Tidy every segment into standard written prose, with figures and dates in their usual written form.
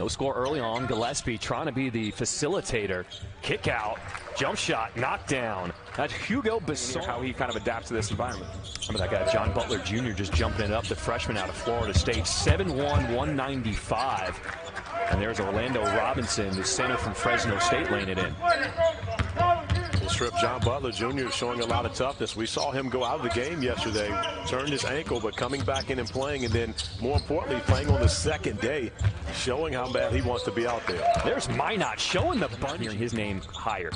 No score early on. Gillespie trying to be the facilitator. Kick out, jump shot, knockdown. That's Hugo Besson. How he kind of adapts to this environment. Remember that guy, John Butler Jr., just jumping it up, the freshman out of Florida State. 7'1", 195. And there's Orlando Robinson, the center from Fresno State, laying it in. Strip John Butler Jr. showing a lot of toughness. We saw him go out of the game yesterday, turned his ankle, but coming back in and playing, and then more importantly, playing on the second day, showing how bad he wants to be out there. There's Minot showing the bunch. Hearing his name higher.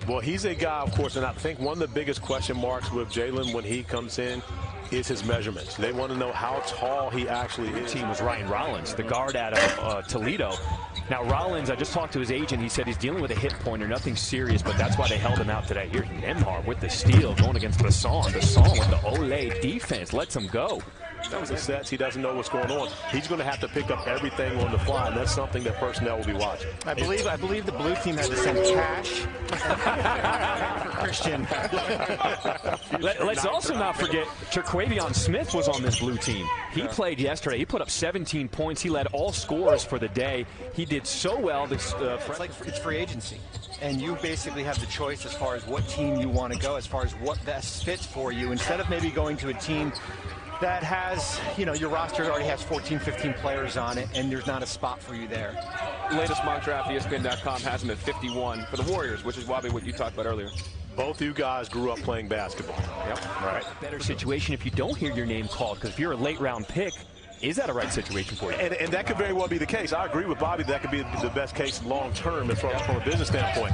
Well, he's a guy, of course, and I think one of the biggest question marks with Jalen when he comes in is his measurements. They want to know how tall he actually is. The team was Ryan Rollins, the guard out of Toledo. Now, Rollins, I just talked to his agent. He said he's dealing with a hip pointer, nothing serious, but that's why they held him out today. Here's Nembhard with the steal going against Besson. Besson with the Olay defense lets him go. That was a set. He doesn't know what's going on. He's going to have to pick up everything on the fly, and that's something that personnel will be watching. I believe the blue team had to send cash for Christian. Let's also not forget Terquavion Smith was on this blue team. He played yesterday. He put up 17 points. He led all scorers for the day. He did so well. This It's free agency, and you basically have the choice as far as what team you want to go, as far as what best fits for you, instead of maybe going to a team that has, your roster already has 14, 15 players on it, and there's not a spot for you there. Latest mock draft, ESPN.com has him at 51 for the Warriors, which is probably what you talked about earlier. Both of you guys grew up playing basketball. Yep. Right. Better situation if you don't hear your name called, because if you're a late-round pick, is that a right situation for you? And that could very well be the case. I agree with Bobby. That could be the best case long-term as far as from a business standpoint.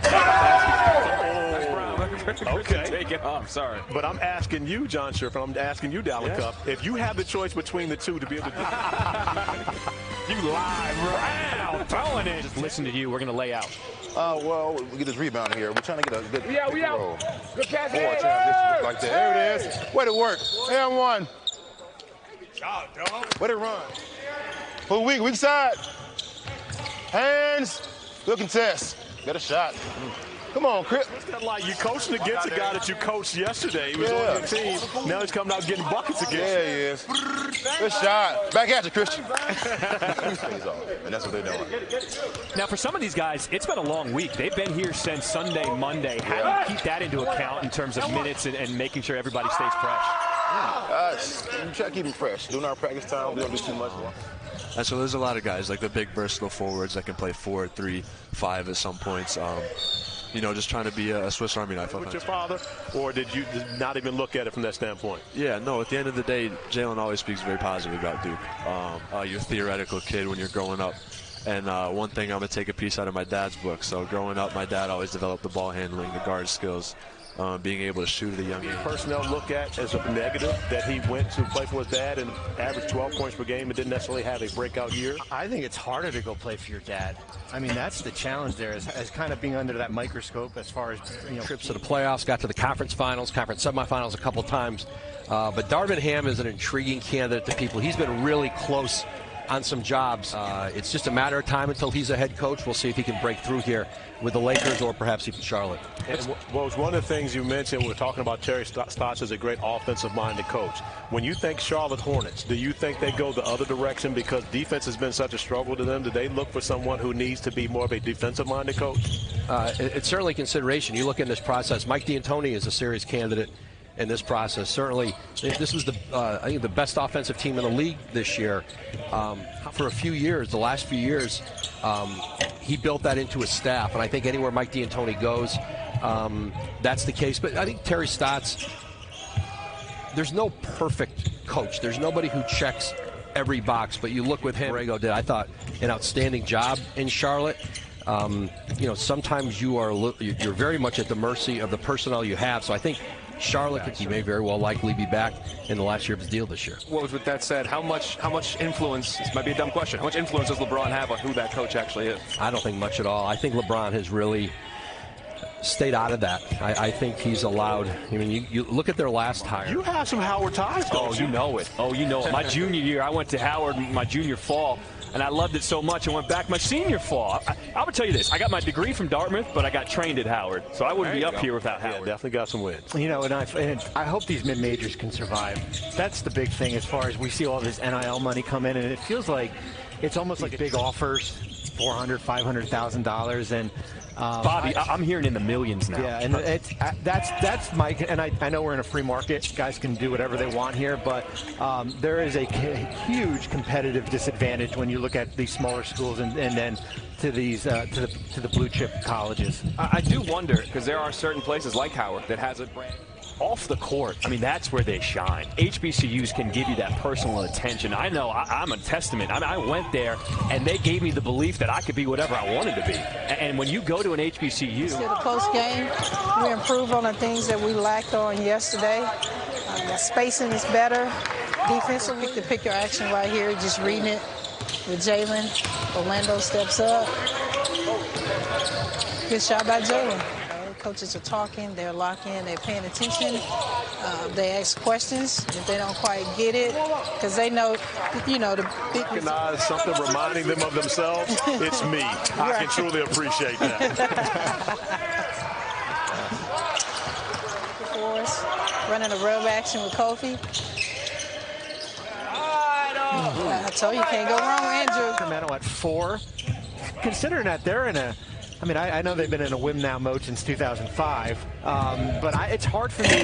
Okay. Take it off. Sorry. But I'm asking you, John Scherfer, I'm asking you, Dallas Cup, if you have the choice between the two to be able to do You live round throwing it. Just listen to you. We're going to lay out. Well, we get this rebound here. We're trying to get a good We out. Good pass. forward transition like that. There it is. Way to work. And one. Way to run. Full weak side. Hands. Good contest. Get a shot. Come on, Chris. It's kind of like you coaching against a guy that you coached yesterday. He was on your team. Now he's coming out getting buckets again. Yeah, he is. Good shot. Back at you, Christian. And that's what they're doing. Now, for some of these guys, it's been a long week. They've been here since Sunday, Monday. How do you keep that into account in terms of minutes and making sure everybody stays fresh? We try to keep them fresh. During our practice time, we don't do too much. So there's a lot of guys, like the big versatile forwards that can play 4, 3, 5 at some points. Just trying to be a Swiss Army knife. With your father, or did you not even look at it from that standpoint? Yeah, no, at the end of the day, Jalen always speaks very positive about Duke. You're a theoretical kid when you're growing up. And one thing, I'm going to take a piece out of my dad's book. So growing up, my dad always developed the ball handling, the guard skills, being able to shoot at a young age. Personnel look at as a negative that he went to play for his dad and averaged 12 points per game and didn't necessarily have a breakout year. I think it's harder to go play for your dad. I mean, that's the challenge there, as kind of being under that microscope as far as trips to the playoffs, got to the conference finals, conference semifinals a couple times. But Darvin Ham is an intriguing candidate to people. He's been really close on some jobs. It's just a matter of time until he's a head coach. We'll see if he can break through here with the Lakers or perhaps even Charlotte. And one of the things you mentioned, we were talking about Terry Stotts as a great offensive-minded coach. When you think Charlotte Hornets, do you think they go the other direction because defense has been such a struggle to them? Do they look for someone who needs to be more of a defensive-minded coach? It's certainly consideration. You look in this process, Mike D'Antoni is a serious candidate in this process. Certainly, this was I think the best offensive team in the league this year. For a few years, the last few years, he built that into his staff, and I think anywhere Mike D'Antoni goes, that's the case. But I think Terry Stotts, there's no perfect coach. There's nobody who checks every box, but you look with him, Borrego did, I thought, an outstanding job in Charlotte. Sometimes you're very much at the mercy of the personnel you have, so I think Charlotte, he may very well likely be back in the last year of his deal this year. Well, with that said, how much influence, this might be a dumb question, how much influence does LeBron have on who that coach actually is? I don't think much at all. I think LeBron has really stayed out of that. I think he's allowed. I mean, you look at their last hire. You have some Howard ties, though. Oh, you know it. Oh, you know it. My junior year, I went to Howard my junior fall, and I loved it so much I went back my senior fall. I would tell you this. I got my degree from Dartmouth, but I got trained at Howard, so I wouldn't be up here without Howard. Yeah, definitely got some wins. And I hope these mid-majors can survive. That's the big thing as far as we see all this NIL money come in, and it feels like it's almost like big offers, $400,000, $500,000, and Bobby, I'm hearing in the millions now. Yeah, and that's my, and I know we're in a free market. Guys can do whatever they want here, but there is a huge competitive disadvantage when you look at these smaller schools and then to these to the blue chip colleges. I do wonder, because there are certain places like Howard that has a brand. Off the court, I mean, that's where they shine. HBCUs can give you that personal attention. I know I'm a testament. I went there, and they gave me the belief that I could be whatever I wanted to be. And when you go to an HBCU... Still a close game. We improved on the things that we lacked on yesterday. The spacing is better. Defensively, to pick your action right here, just reading it with Jalen. Orlando steps up. Good shot by Jalen. Coaches are talking, they're locked in, they're paying attention. They ask questions if they don't quite get it, because they know, the big recognize something reminding them of themselves. It's me. I can truly appreciate that. For us, running a rub action with Kofi. I told you can't go wrong, Andrew. Sacramento at 4. Considering that they're in a, I mean, I know they've been in a win now mode since 2005, but it's hard for me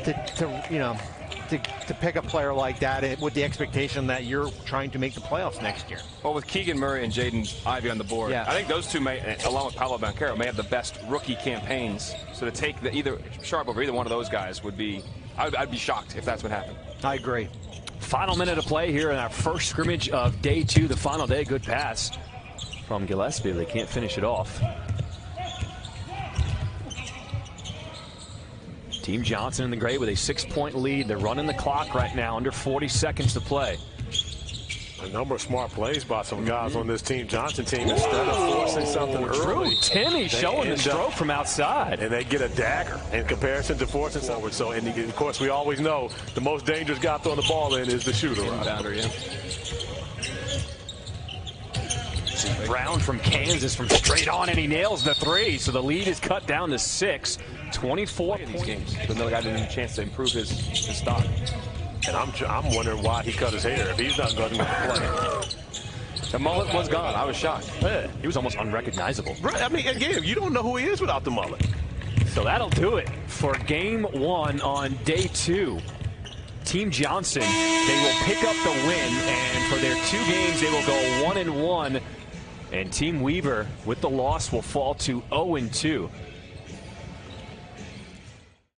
to pick a player like that with the expectation that you're trying to make the playoffs next year. Well, with Keegan Murray and Jaden Ivey on the board, I think those two may, along with Paolo Banchero, may have the best rookie campaigns. So to take either Sharp over either one of those guys would be, I'd be shocked if that's what happened. I agree. Final minute of play here in our first scrimmage of day 2, the final day. Good pass from Gillespie. They can't finish it off. Team Johnson in the gray with a 6-point lead. They're running the clock right now, under 40 seconds to play. A number of smart plays by some guys on this Team Johnson team. Instead of forcing something early, Timmy showing the stroke from outside. And they get a dagger in comparison to forcing forward. So, and of course, we always know the most dangerous guy throwing the ball in is the shooter. Braun from Kansas from straight on, and he nails the 3. So the lead is cut down to 6. 24 in these games. But no guy didn't have a chance to improve his stock. And I'm wondering why he cut his hair if he's not going to play. The mullet was gone. I was shocked. Yeah, he was almost unrecognizable. Right. I mean, again, you don't know who he is without the mullet. So that'll do it for game 1 on day 2. Team Johnson, they will pick up the win, and for their 2 games, they will go 1-1. And Team Weaver, with the loss, will fall to 0-2.